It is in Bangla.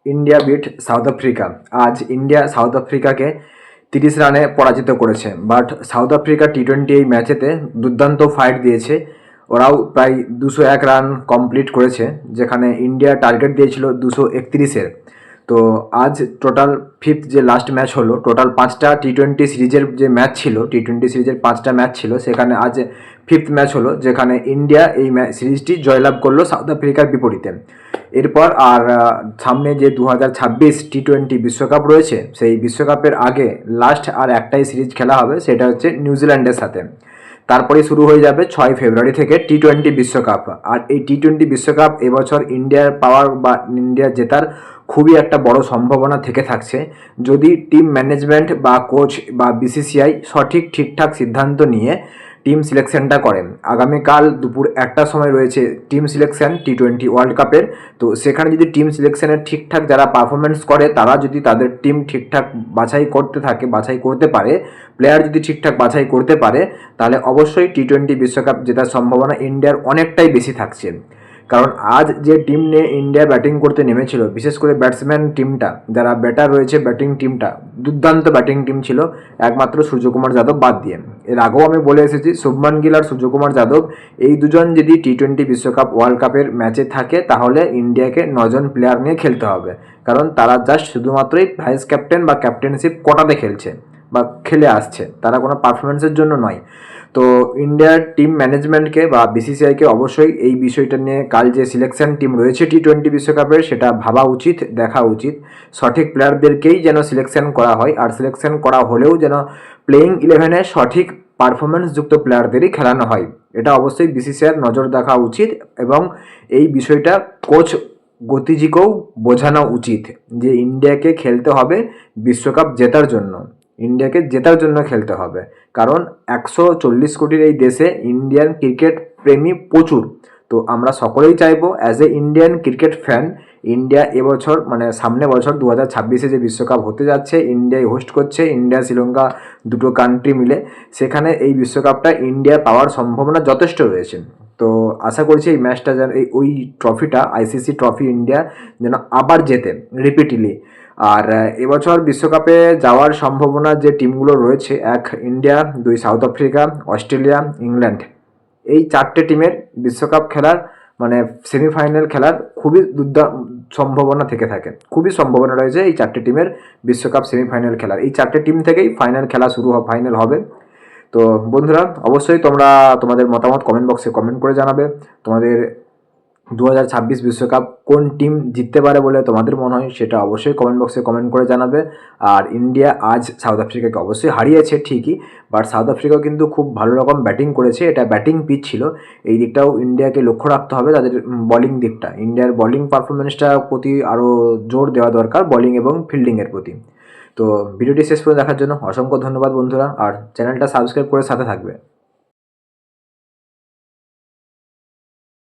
India bit south Africa. আজ ইন্ডিয়া সাউথ আফ্রিকাকে 30 রানে পরাজিত করেছে। বাট সাউথ আফ্রিকা টি-20 এই ম্যাচেতে দুর্দান্ত ফাইট দিয়েছে। ওরাও প্রায় 201 রান কমপ্লিট করেছে, যেখানে ইন্ডিয়া টার্গেট দিয়েছিল 231-এর। তো আজ টোটাল ফিফথ যে লাস্ট ম্যাচ হলো, টোটাল 5টা টি-20 সিরিজের যে ম্যাচ ছিল, টি-20 সিরিজের 5টা ম্যাচ ছিল, সেখানে আজ ফিফথ ম্যাচ হলো, যেখানে ইন্ডিয়া এই সিরিজটি জয়লাভ করলো সাউথ আফ্রিকার বিপরীতে। এরপর আর সামনে যে 2026 টি-20 বিশ্বকাপ রয়েছে, সেই বিশ্বকাপের আগে লাস্ট আর একটাই সিরিজ খেলা হবে, সেটা হচ্ছে নিউজিল্যান্ডের সাথে। তারপরে শুরু হয়ে যাবে 6 ফেব্রুয়ারি থেকে টি-20 বিশ্বকাপ। আর এই টি-20 বিশ্বকাপ এবছর ইন্ডিয়ার পাওয়ার বা ইন্ডিয়া জেতার খুবই একটা বড় সম্ভাবনা থেকে থাকছে, যদি টিম ম্যানেজমেন্ট বা কোচ বা বিসিসিআই সঠিক ঠিকঠাক সিদ্ধান্ত নিয়ে টিম সিলেকশনটা করেন। আগামীকাল দুপুর 1টার সময় রয়েছে টিম সিলেকশন টি-20 ওয়ার্ল্ড কাপের। তো সেখানে যদি টিম সিলেকশনের ঠিকঠাক যারা পারফরমেন্স করে, তারা যদি তাদের টিম ঠিকঠাক বাছাই করতে পারে, প্লেয়ার যদি ঠিকঠাক বাছাই করতে পারে, তাহলে অবশ্যই টি-20 বিশ্বকাপ জেতার সম্ভাবনা ইন্ডিয়ার অনেকটাই বেশি থাকছে। কারণ আজ যে টিম নিয়ে ইন্ডিয়া ব্যাটিং করতে নেমেছিল, বিশেষ করে ব্যাটসম্যান টিমটা, যারা ব্যাটার রয়েছে ব্যাটিং টিমটা, দুর্দান্ত ব্যাটিং টিম ছিল, একমাত্র সূর্যকুমার যাদব বাদ দিয়ে। এর আগেও আমি বলে এসেছি, শুভমান গিল আর সূর্যকুমার যাদব এই দুজন যদি টি-20 বিশ্বকাপ ওয়ার্ল্ড কাপের ম্যাচে থাকে, তাহলে ইন্ডিয়াকে 9 জন প্লেয়ার নিয়ে খেলতে হবে। কারণ তারা জাস্ট শুধুমাত্রই ভাইস ক্যাপ্টেন বা ক্যাপ্টেনশিপ কোটাতে খেলছে বা খেলে আসছে, তারা কোনো পারফরমেন্সের জন্য নয়। তো ইন্ডিয়ার টিম ম্যানেজমেন্টকে বা বিসিসিআইকে অবশ্যই এই বিষয়টা নিয়ে কাল যে সিলেকশন টিম রয়েছে টি-20 বিশ্বকাপের, সেটা ভাবা উচিত, দেখা উচিত। সঠিক প্লেয়ারদেরকেই যেন সিলেকশন করা হয়, আর সিলেকশন করা হলেও যেন প্লেয়িং 11-এ সঠিক পারফরমেন্সযুক্ত প্লেয়ারদেরই খেলানো হয়। এটা অবশ্যই বিসিসিআইয়ের নজর দেখা উচিত, এবং এই বিষয়টা কোচ গতিজিকেও বোঝানো উচিত যে ইন্ডিয়াকে খেলতে হবে বিশ্বকাপ জেতার জন্য, ইন্ডিয়াকে জেতার জন্য খেলতে হবে। কারণ 140 কোটির এই দেশে ইন্ডিয়ান ক্রিকেট প্রেমী প্রচুর। তো আমরা সকলেই চাইবো as a Indian cricket fan, India এবছর মানে সামনে বছর 2026-এ যে বিশ্বকাপ হতে যাচ্ছে, ইন্ডিয়াই হোস্ট করছে, ইন্ডিয়া শ্রীলঙ্কা দুটো কান্ট্রি মিলে, সেখানে এই বিশ্বকাপটা ইন্ডিয়া পাওয়ার সম্ভাবনা যথেষ্ট রয়েছে। তো আশা করছি এই ম্যাচটা যেন ওই ট্রফিটা, আইসিসি ট্রফি, ইন্ডিয়া যেন আবার জেতে রিপিটলি। আর এবছর বিশ্বকাপে যাওয়ার সম্ভাবনা যে টিমগুলো রয়েছে, 1 India, 2 south Africa, Australia, England, এই 4টে টিমের বিশ্বকাপ খেলার মানে সেমিফাইনাল খেলার খুবই সম্ভাবনা থেকে থাকে, খুবই সম্ভাবনা রয়েছে এই 4টে টিমের বিশ্বকাপ সেমিফাইনাল খেলার। এই 4টে টিম থেকেই ফাইনাল খেলা ফাইনাল হবে। তো বন্ধুরা, অবশ্যই তোমরা তোমাদের মতামত কমেন্ট বক্সে কমেন্ট করে জানাবে। তোমাদের 2026 বিশ্বকাপ কোন টিম জিততে পারে বলে তোমাদের মনে হয়, সেটা অবশ্যই কমেন্ট বক্সে কমেন্ট করে জানাবে। আর ইন্ডিয়া আজ সাউথ আফ্রিকাকে অবশ্যই হারিয়েছে ঠিকই, বাট সাউথ আফ্রিকাও কিন্তু খুব ভালো রকম ব্যাটিং করেছে, এটা ব্যাটিং পিচ ছিল। এই দিকটাও ইন্ডিয়াকে লক্ষ্য রাখতে হবে, তাদের বলিং দিকটা, ইন্ডিয়ার বলিং পারফরমেন্সটার প্রতি আরও জোর দেওয়া দরকার, বলিং এবং ফিল্ডিংয়ের প্রতি। তো ভিডিওটি শেষ পর্যন্ত দেখার জন্য অসংখ্য ধন্যবাদ বন্ধুরা, আর চ্যানেলটা সাবস্ক্রাইব করে সাথে থাকবে।